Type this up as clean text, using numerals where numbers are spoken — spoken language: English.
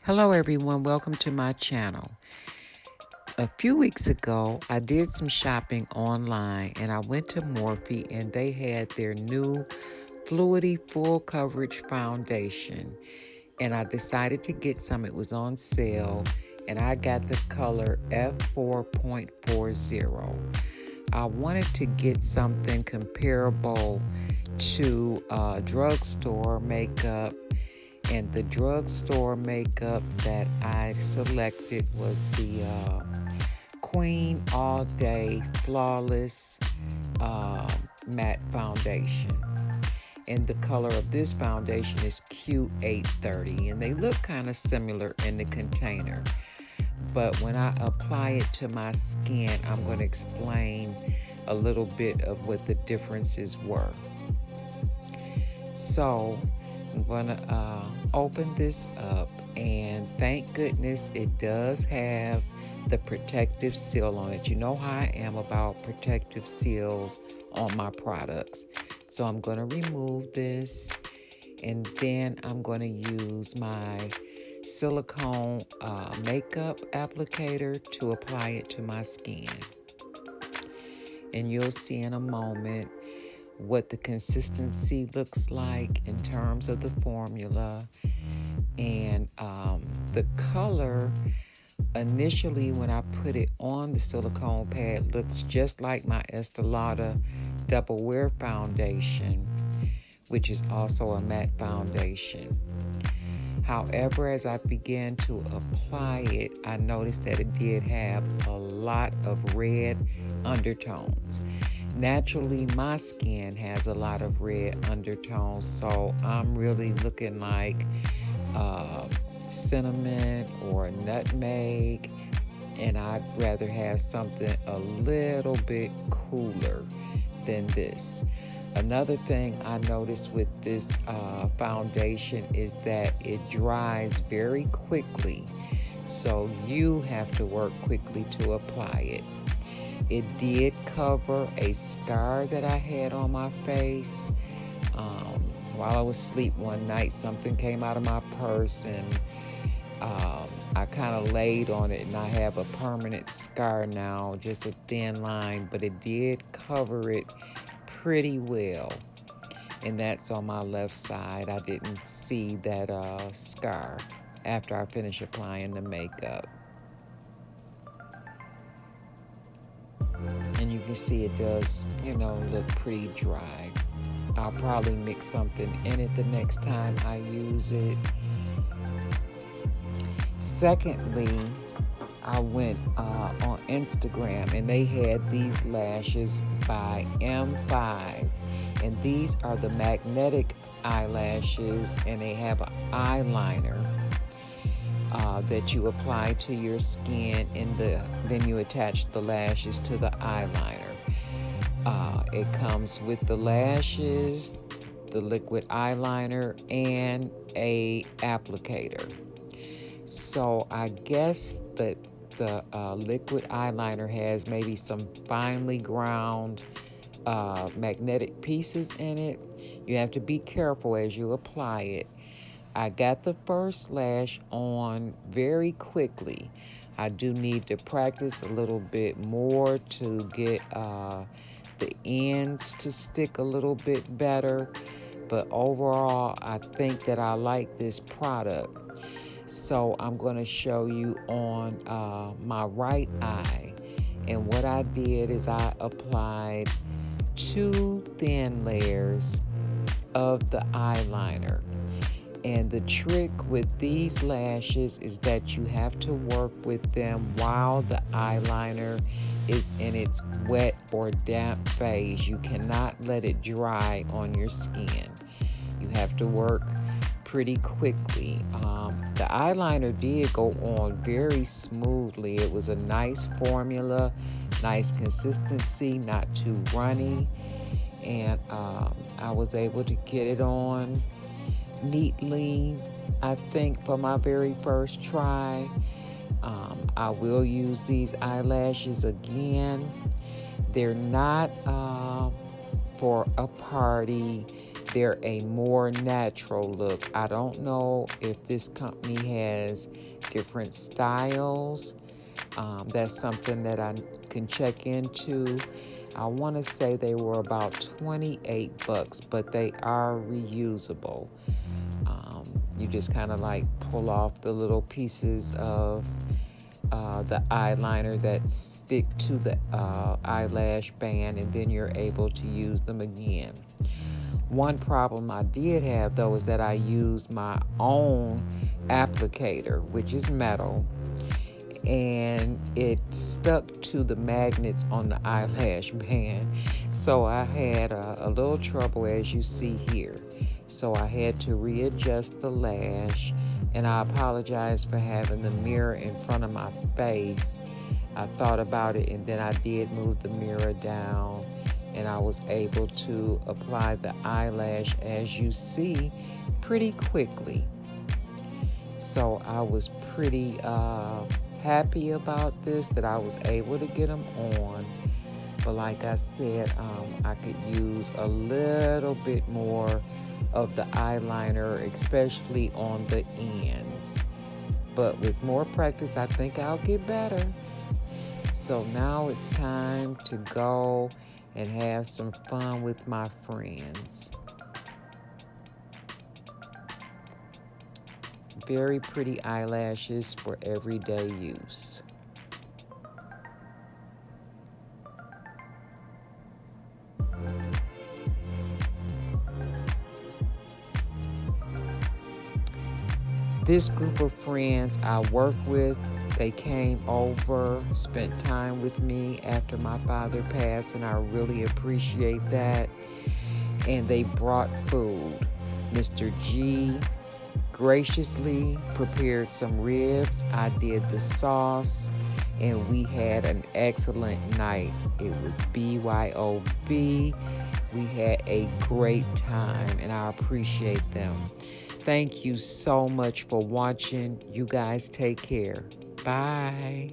Hello everyone, welcome to my channel. A few weeks ago, I did some shopping online and I went to Morphe and they had their new Fluidity Full Coverage Foundation. And I decided to get some. It was on sale and I got the color F4.40. I wanted to get something comparable to drugstore makeup, and the drugstore makeup that I selected was the Queen All Day Flawless Matte Foundation. And the color of this foundation is Q830, and they look kind of similar in the container. But when I apply it to my skin, I'm going to explain a little bit of what the differences were. So I'm going to open this up, and thank goodness it does have the protective seal on it. You know how I am about protective seals on my products. So I'm going to remove this, and then I'm going to use my silicone makeup applicator to apply it to my skin. And you'll see in a moment what the consistency looks like in terms of the formula. And the color, initially when I put it on the silicone pad, looks just like my Estee Lauder Double Wear Foundation, which is also a matte foundation. However, as I began to apply it, I noticed that it did have a lot of red undertones. Naturally, my skin has a lot of red undertones, so I'm really looking like cinnamon or nutmeg, and I'd rather have something a little bit cooler than this. Another thing I noticed with this foundation is that it dries very quickly, so you have to work quickly to apply it. It did cover a scar that I had on my face. While I was asleep one night, something came out of my purse, and I kind of laid on it, and I have a permanent scar now, just a thin line, but it did cover it pretty well. And that's on my left side. I didn't see that scar after I finished applying the makeup. And you can see it does, look pretty dry. I'll probably mix something in it the next time I use it. Secondly, I went on Instagram and they had these lashes by M5. And these are the magnetic eyelashes, and they have an eyeliner that you apply to your skin, and then you attach the lashes to the eyeliner. It comes with the lashes, the liquid eyeliner, and a applicator. So I guess that the liquid eyeliner has maybe some finely ground magnetic pieces in it. You have to be careful as you apply it. I got the first lash on very quickly. I do need to practice a little bit more to get the ends to stick a little bit better. But overall, I think that I like this product. So I'm going to show you on my right eye. And what I did is I applied 2 thin layers of the eyeliner. And the trick with these lashes is that you have to work with them while the eyeliner is in its wet or damp phase. You cannot let it dry on your skin. You have to work pretty quickly. The eyeliner did go on very smoothly. It was a nice formula, nice consistency, not too runny, and I was able to get it on neatly, I think, for my very first try. I will use these eyelashes again. They're not for a party. they're a more natural look. I don't know if this company has different styles. That's something that I can check into. I want to say they were about 28 bucks, but they are reusable. You just kind of like pull off the little pieces of the eyeliner that stick to the eyelash band, and then you're able to use them again. One problem I did have, though, is that I used my own applicator, which is metal, and it stuck to the magnets on the eyelash band. So I had a little trouble, as you see here. So I had to readjust the lash, and I apologize for having the mirror in front of my face. I thought about it, and then I did move the mirror down, and I was able to apply the eyelash, as you see, pretty quickly. So I was pretty happy about this, that I was able to get them on. But like I said, I could use a little bit more of the eyeliner, especially on the ends. But with more practice, I think I'll get better. So now it's time to go and have some fun with my friends. Very pretty eyelashes for everyday use. This group of friends I work with, they came over, spent time with me after my father passed, and I really appreciate that. And they brought food. Mr. G graciously prepared some ribs. I did the sauce, and we had an excellent night. It was BYOB. We had a great time, and I appreciate them. Thank you so much for watching. You guys take care. Bye.